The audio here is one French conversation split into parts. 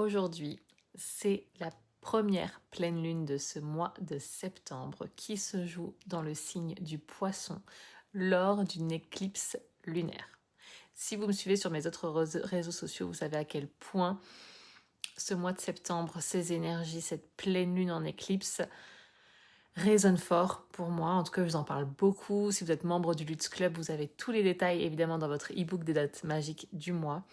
Aujourd'hui, c'est la première pleine lune de ce mois de septembre qui se joue dans le signe du Poisson lors d'une éclipse lunaire. Si vous me suivez sur mes autres réseaux sociaux, vous savez à quel point ce mois de septembre, ces énergies, cette pleine lune en éclipse résonne fort pour moi. En tout cas, je vous en parle beaucoup. Si vous êtes membre du Lutz Club, vous avez tous les détails évidemment dans votre e-book des dates magiques du mois.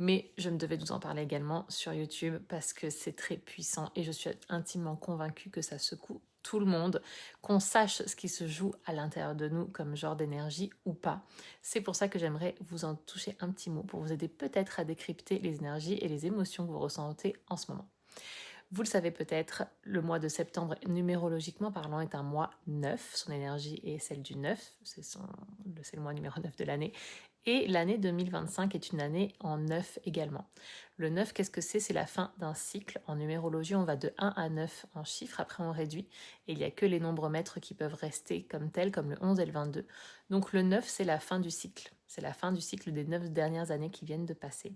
Mais je me devais de vous en parler également sur YouTube parce que c'est très puissant et je suis intimement convaincue que ça secoue tout le monde, qu'on sache ce qui se joue à l'intérieur de nous comme genre d'énergie ou pas. C'est pour ça que j'aimerais vous en toucher un petit mot pour vous aider peut-être à décrypter les énergies et les émotions que vous ressentez en ce moment. Vous le savez peut-être, le mois de septembre, numérologiquement parlant, est un mois 9. Son énergie est celle du 9, c'est le mois numéro 9 de l'année. Et l'année 2025 est une année en 9 également. Le 9, qu'est-ce que c'est? C'est la fin d'un cycle. En numérologie, on va de 1 à 9 en chiffres, après on réduit. Et il n'y a que les nombres maîtres qui peuvent rester comme tels, comme le 11 et le 22. Donc le 9, c'est la fin du cycle. C'est la fin du cycle des 9 dernières années qui viennent de passer.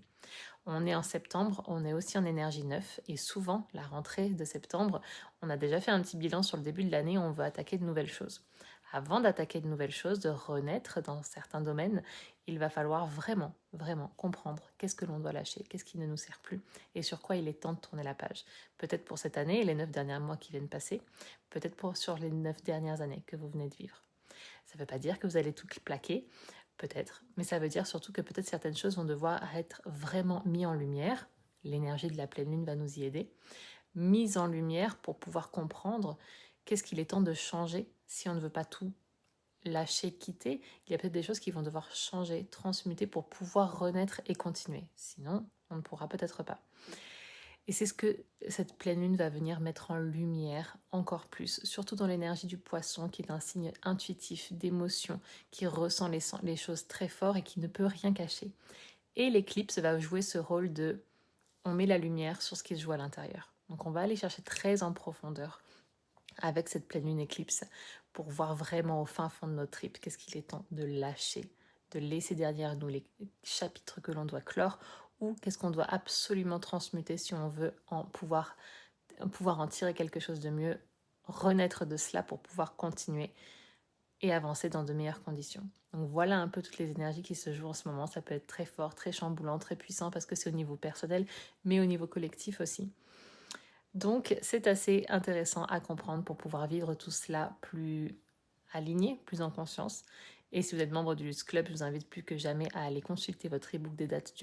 On est en septembre, on est aussi en énergie 9 et souvent, la rentrée de septembre, on a déjà fait un petit bilan sur le début de l'année, on veut attaquer de nouvelles choses. Avant d'attaquer de nouvelles choses, de renaître dans certains domaines, il va falloir vraiment, vraiment comprendre qu'est-ce que l'on doit lâcher, qu'est-ce qui ne nous sert plus et sur quoi il est temps de tourner la page. Peut-être pour cette année et les 9 derniers mois qui viennent passer, peut-être sur les 9 dernières années que vous venez de vivre. Ça ne veut pas dire que vous allez tout plaquer, peut-être, mais ça veut dire surtout que peut-être certaines choses vont devoir être vraiment mises en lumière. L'énergie de la pleine lune va nous y aider. Mise en lumière pour pouvoir comprendre qu'est-ce qu'il est temps de changer si on ne veut pas tout lâcher, quitter. Il y a peut-être des choses qui vont devoir changer, transmuter pour pouvoir renaître et continuer. Sinon, on ne pourra peut-être pas. Et c'est ce que cette pleine lune va venir mettre en lumière encore plus, surtout dans l'énergie du poisson, qui est un signe intuitif, d'émotion, qui ressent les choses très fort et qui ne peut rien cacher. Et l'éclipse va jouer ce rôle de on met la lumière sur ce qui se joue à l'intérieur. Donc on va aller chercher très en profondeur avec cette pleine lune éclipse pour voir vraiment au fin fond de notre tripes qu'est-ce qu'il est temps de lâcher, de laisser derrière nous les chapitres que l'on doit clore ou qu'est-ce qu'on doit absolument transmuter si on veut pouvoir en tirer quelque chose de mieux, renaître de cela pour pouvoir continuer et avancer dans de meilleures conditions. Donc voilà un peu toutes les énergies qui se jouent en ce moment. Ça peut être très fort, très chamboulant, très puissant parce que c'est au niveau personnel, mais au niveau collectif aussi. Donc c'est assez intéressant à comprendre pour pouvoir vivre tout cela plus aligné, plus en conscience. Et si vous êtes membre du Luxe Club, je vous invite plus que jamais à aller consulter votre e-book des dates du mois